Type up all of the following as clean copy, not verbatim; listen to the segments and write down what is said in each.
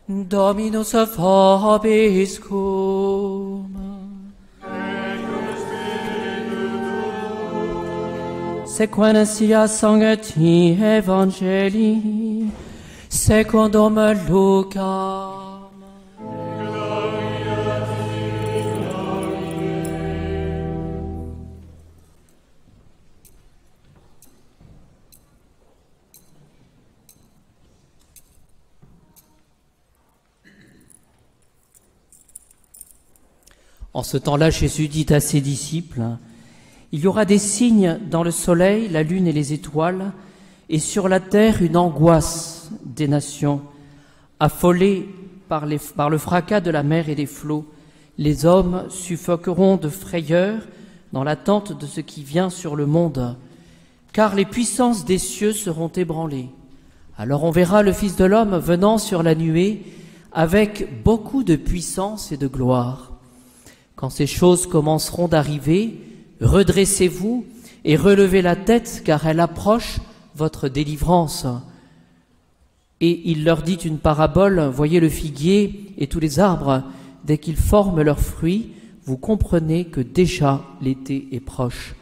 Dominus vobiscum. Sequentia sancti Evangelii secundum Lucam. En ce temps-là, Jésus dit à ses disciples: il y aura des signes dans le soleil, la lune et les étoiles, et sur la terre une angoisse des nations. Affolés par le fracas de la mer et des flots, les hommes suffoqueront de frayeur dans l'attente de ce qui vient sur le monde, car les puissances des cieux seront ébranlées. Alors on verra le Fils de l'homme venant sur la nuée avec beaucoup de puissance et de gloire. Quand ces choses commenceront d'arriver, redressez-vous et relevez la tête, car elle approche votre délivrance. Et il leur dit une parabole: voyez le figuier et tous les arbres, dès qu'ils forment leurs fruits, vous comprenez que déjà l'été est proche.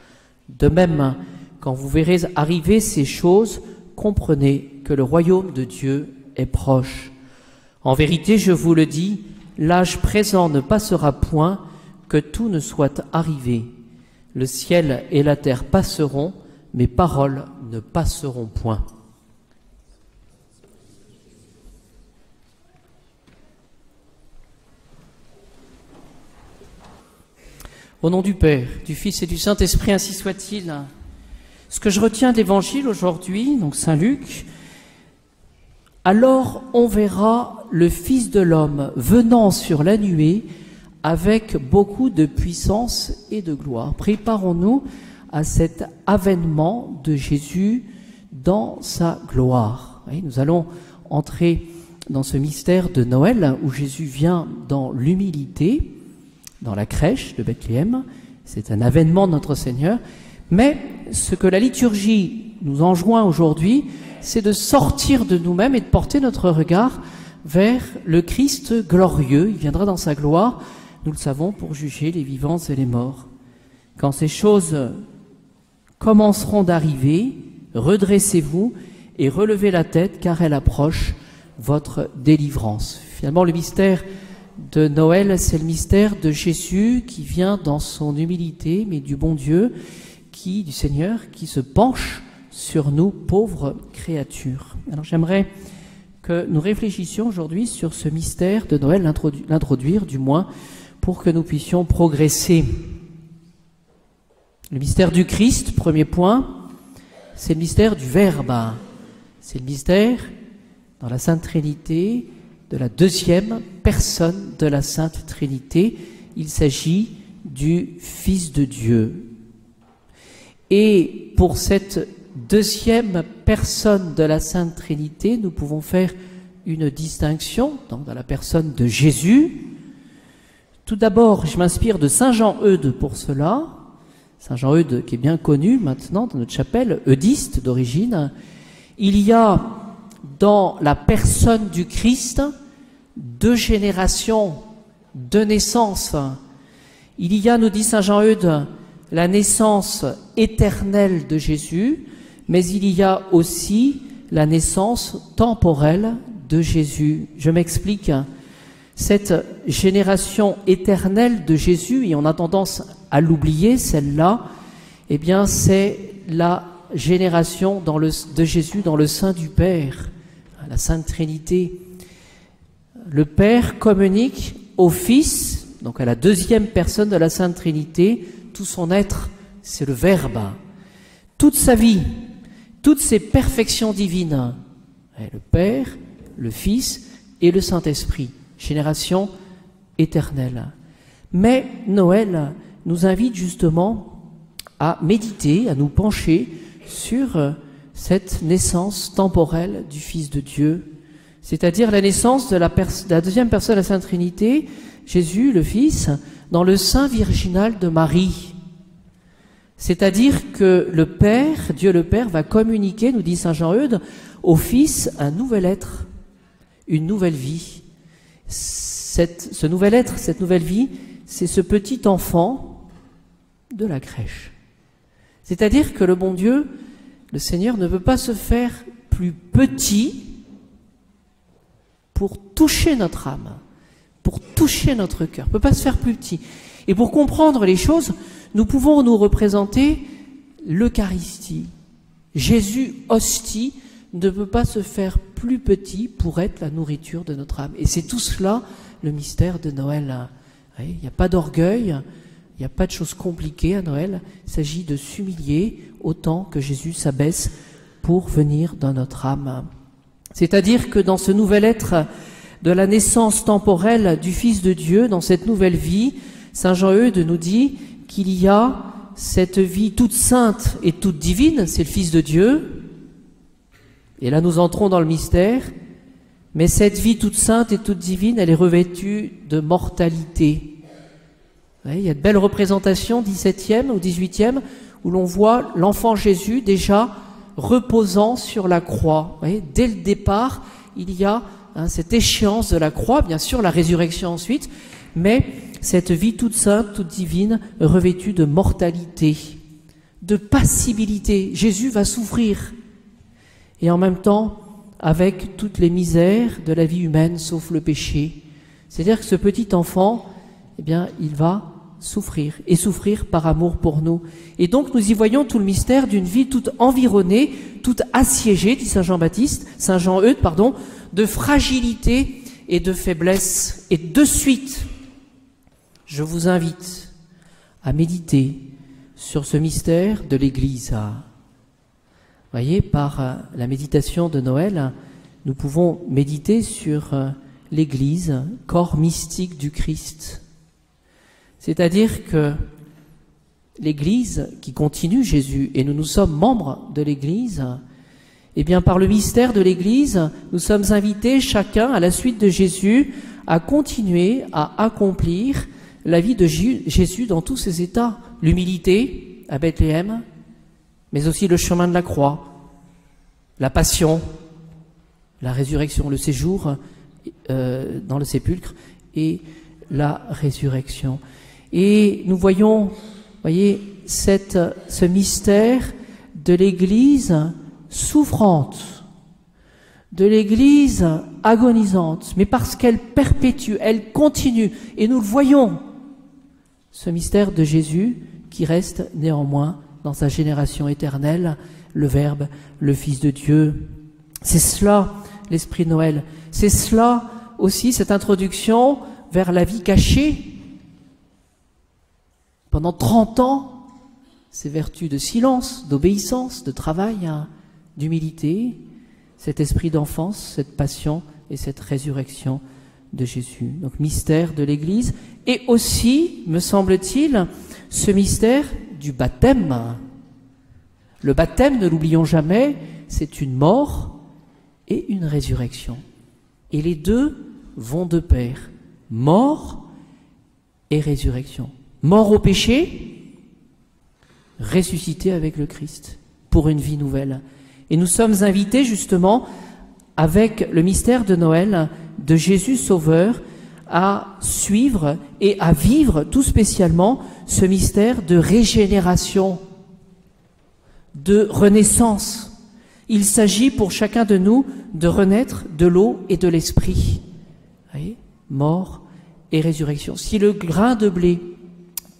De même, quand vous verrez arriver ces choses, comprenez que le royaume de Dieu est proche. En vérité, je vous le dis, l'âge présent ne passera point, que tout ne soit arrivé. Le ciel et la terre passeront, mes paroles ne passeront point. Au nom du Père, du Fils et du Saint-Esprit, ainsi soit-il. Ce que je retiens de l'Évangile aujourd'hui, donc Saint Luc: alors on verra le Fils de l'homme venant sur la nuée avec beaucoup de puissance et de gloire. Préparons-nous à cet avènement de Jésus dans sa gloire. Oui, nous allons entrer dans ce mystère de Noël où Jésus vient dans l'humilité, dans la crèche de Bethléem. C'est un avènement de notre Seigneur. Mais ce que la liturgie nous enjoint aujourd'hui, c'est de sortir de nous-mêmes et de porter notre regard vers le Christ glorieux. Il viendra dans sa gloire, nous le savons, pour juger les vivants et les morts. Quand ces choses commenceront d'arriver, redressez-vous et relevez la tête, car elle approche votre délivrance. Finalement, le mystère de Noël, c'est le mystère de Jésus qui vient dans son humilité, mais du bon Dieu, du Seigneur, qui se penche sur nous, pauvres créatures. Alors j'aimerais que nous réfléchissions aujourd'hui sur ce mystère de Noël, l'introduire du moins, pour que nous puissions progresser. Le mystère du Christ, premier point, c'est le mystère du Verbe. C'est le mystère, dans la Sainte Trinité, de la deuxième personne de la Sainte Trinité. Il s'agit du Fils de Dieu. Et pour cette deuxième personne de la Sainte Trinité, nous pouvons faire une distinction dans la personne de Jésus. Tout d'abord, je m'inspire de Saint Jean-Eudes pour cela. Saint Jean-Eudes, qui est bien connu maintenant dans notre chapelle, eudiste d'origine. Il y a dans la personne du Christ deux générations, deux naissances. Il y a, nous dit Saint Jean-Eudes, la naissance éternelle de Jésus, mais il y a aussi la naissance temporelle de Jésus. Je m'explique. Cette génération éternelle de Jésus, et on a tendance à l'oublier, celle-là, eh bien, c'est la génération de Jésus dans le sein du Père, la Sainte Trinité. Le Père communique au Fils, donc à la deuxième personne de la Sainte Trinité, tout son être, c'est le Verbe. Toute sa vie, toutes ses perfections divines, le Père, le Fils et le Saint-Esprit. Génération éternelle. Mais Noël nous invite justement à méditer, à nous pencher sur cette naissance temporelle du Fils de Dieu, c'est-à-dire la naissance de la deuxième personne de la Sainte Trinité, Jésus, le Fils, dans le sein virginal de Marie. C'est-à-dire que le Père, Dieu le Père, va communiquer, nous dit Saint Jean-Eudes, au Fils un nouvel être, une nouvelle vie. ce nouvel être, cette nouvelle vie, c'est ce petit enfant de la crèche. C'est-à-dire que le bon Dieu, le Seigneur, ne veut pas se faire plus petit pour toucher notre âme, pour toucher notre cœur. Il ne peut pas se faire plus petit. Et pour comprendre les choses, nous pouvons nous représenter l'Eucharistie. Jésus, hostie, ne peut pas se faire plus petit pour être la nourriture de notre âme. Et c'est tout cela, le mystère de Noël. Il n'y a pas d'orgueil, il n'y a pas de choses compliquées à Noël. Il s'agit de s'humilier autant que Jésus s'abaisse pour venir dans notre âme. C'est-à-dire que dans ce nouvel être de la naissance temporelle du Fils de Dieu, dans cette nouvelle vie, Saint Jean-Eudes nous dit qu'il y a cette vie toute sainte et toute divine, c'est le Fils de Dieu. Et là nous entrons dans le mystère, mais cette vie toute sainte et toute divine, elle est revêtue de mortalité. Il y a de belles représentations, 17e ou 18e, où l'on voit l'enfant Jésus déjà reposant sur la croix. Dès le départ, il y a cette échéance de la croix, bien sûr la résurrection ensuite, mais cette vie toute sainte, toute divine, revêtue de mortalité, de passibilité. Jésus va souffrir. Et en même temps, avec toutes les misères de la vie humaine, sauf le péché. C'est-à-dire que ce petit enfant, eh bien, il va souffrir, et souffrir par amour pour nous. Et donc, nous y voyons tout le mystère d'une vie toute environnée, toute assiégée, dit Saint Jean-Baptiste, Saint Jean-Eudes, pardon, de fragilité et de faiblesse. Et de suite, je vous invite à méditer sur ce mystère de l'Église. Vous voyez, par la méditation de Noël, nous pouvons méditer sur l'Église, corps mystique du Christ. C'est-à-dire que l'Église qui continue Jésus, et nous sommes membres de l'Église, eh bien par le mystère de l'Église, nous sommes invités chacun à la suite de Jésus à continuer à accomplir la vie de Jésus dans tous ses états. L'humilité à Bethléem, mais aussi le chemin de la croix, la passion, la résurrection, le séjour dans le sépulcre et la résurrection. Et nous voyons, voyez, ce mystère de l'Église souffrante, de l'Église agonisante, mais parce qu'elle perpétue, elle continue, et nous le voyons, ce mystère de Jésus qui reste néanmoins dans sa génération éternelle, le Verbe, le Fils de Dieu. C'est cela, l'Esprit de Noël. C'est cela aussi, cette introduction vers la vie cachée. Pendant 30 ans, ces vertus de silence, d'obéissance, de travail, d'humilité, cet esprit d'enfance, cette passion et cette résurrection de Jésus. Donc, mystère de l'Église. Et aussi, me semble-t-il, ce mystère du baptême. Le baptême, ne l'oublions jamais, c'est une mort et une résurrection. Et les deux vont de pair. Mort et résurrection. Mort au péché, ressuscité avec le Christ pour une vie nouvelle. Et nous sommes invités justement, avec le mystère de Noël, de Jésus Sauveur, à suivre et à vivre tout spécialement ce mystère de régénération, de renaissance. Il s'agit pour chacun de nous de renaître de l'eau et de l'esprit. Vous voyez, mort et résurrection. Si le grain de blé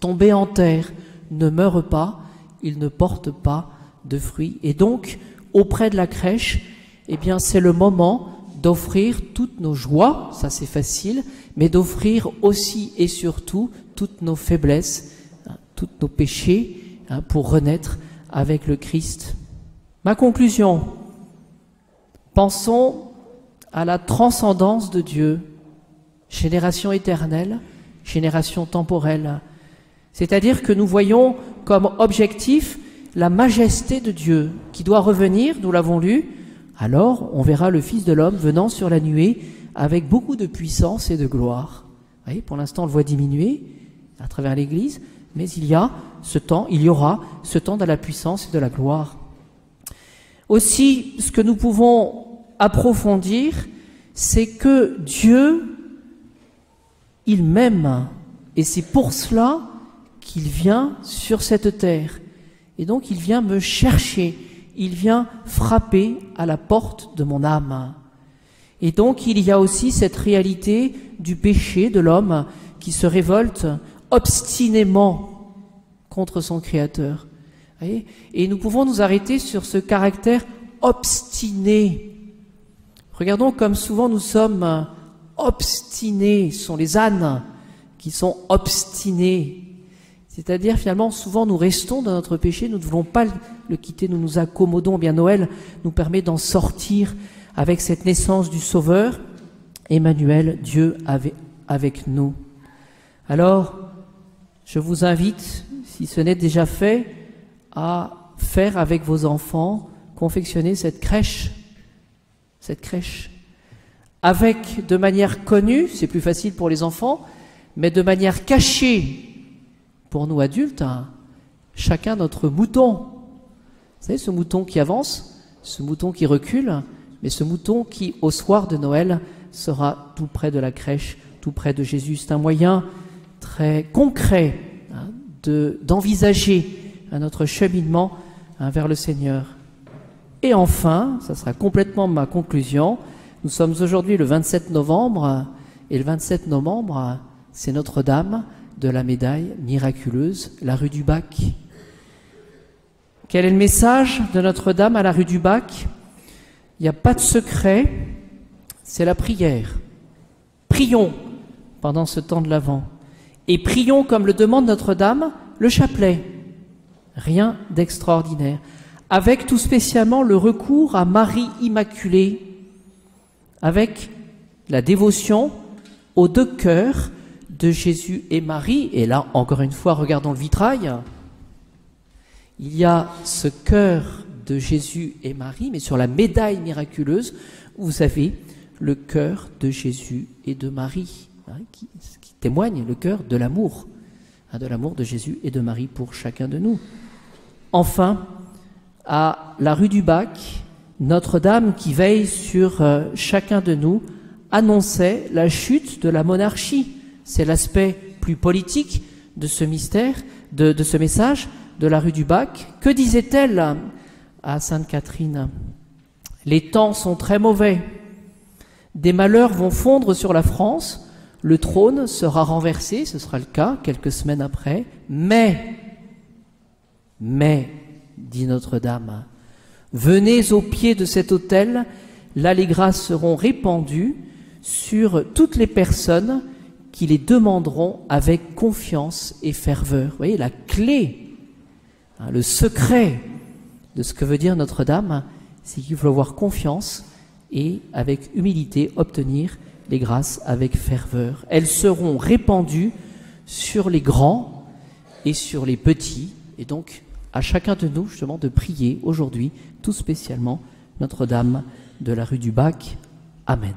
tombé en terre ne meurt pas, il ne porte pas de fruits. Et donc, auprès de la crèche, eh bien, c'est le moment d'offrir toutes nos joies, ça c'est facile, mais d'offrir aussi et surtout toutes nos faiblesses, tous nos péchés, pour renaître avec le Christ. Ma conclusion, pensons à la transcendance de Dieu, génération éternelle, génération temporelle. C'est-à-dire que nous voyons comme objectif la majesté de Dieu qui doit revenir, nous l'avons lu, alors on verra le Fils de l'homme venant sur la nuée avec beaucoup de puissance et de gloire. Vous voyez, pour l'instant on le voit diminuer à travers l'Église, mais il y aura ce temps de la puissance et de la gloire. Aussi, ce que nous pouvons approfondir, c'est que Dieu il m'aime. Et c'est pour cela qu'il vient sur cette terre. Et donc il vient me chercher, il vient frapper à la porte de mon âme. Et donc il y a aussi cette réalité du péché de l'homme qui se révolte obstinément contre son Créateur. Voyez ? Et nous pouvons nous arrêter sur ce caractère obstiné. Regardons comme souvent nous sommes obstinés, ce sont les ânes qui sont obstinés. C'est-à-dire finalement souvent nous restons dans notre péché, nous ne voulons pas le quitter, nous nous accommodons. Bien Noël nous permet d'en sortir avec cette naissance du Sauveur, Emmanuel, Dieu avec nous. Alors, je vous invite, si ce n'est déjà fait, à faire avec vos enfants, confectionner cette crèche, avec de manière connue, c'est plus facile pour les enfants, mais de manière cachée pour nous adultes, chacun notre mouton. Vous savez, ce mouton qui avance, ce mouton qui recule, mais ce mouton qui, au soir de Noël, sera tout près de la crèche, tout près de Jésus. C'est un moyen très concret d'envisager notre cheminement vers le Seigneur. Et enfin, ça sera complètement ma conclusion, nous sommes aujourd'hui le 27 novembre, et le 27 novembre, c'est Notre-Dame de la médaille miraculeuse, la rue du Bac. Quel est le message de Notre-Dame à la rue du Bac? Il n'y a pas de secret, c'est la prière. Prions pendant ce temps de l'Avent. Et prions, comme le demande Notre-Dame, le chapelet. Rien d'extraordinaire. Avec tout spécialement le recours à Marie Immaculée, avec la dévotion aux deux cœurs de Jésus et Marie. Et là, encore une fois, regardons le vitrail. Il y a ce cœur de Jésus et Marie, mais sur la médaille miraculeuse, vous avez le cœur de Jésus et de Marie, qui témoigne le cœur de l'amour de Jésus et de Marie pour chacun de nous. Enfin, à la rue du Bac, Notre-Dame qui veille sur chacun de nous annonçait la chute de la monarchie. C'est l'aspect plus politique de ce mystère, de ce message de la rue du Bac. Que disait-elle à Sainte Catherine? Les temps sont très mauvais. Des malheurs vont fondre sur la France. Le trône sera renversé, ce sera le cas quelques semaines après. Mais, dit Notre-Dame, venez au pied de cet autel, là les grâces seront répandues sur toutes les personnes qui les demanderont avec confiance et ferveur. Vous voyez, la clé, le secret de ce que veut dire Notre-Dame, c'est qu'il faut avoir confiance et avec humilité obtenir les grâces avec ferveur. Elles seront répandues sur les grands et sur les petits, et donc à chacun de nous justement de prier aujourd'hui tout spécialement Notre-Dame de la rue du Bac. Amen.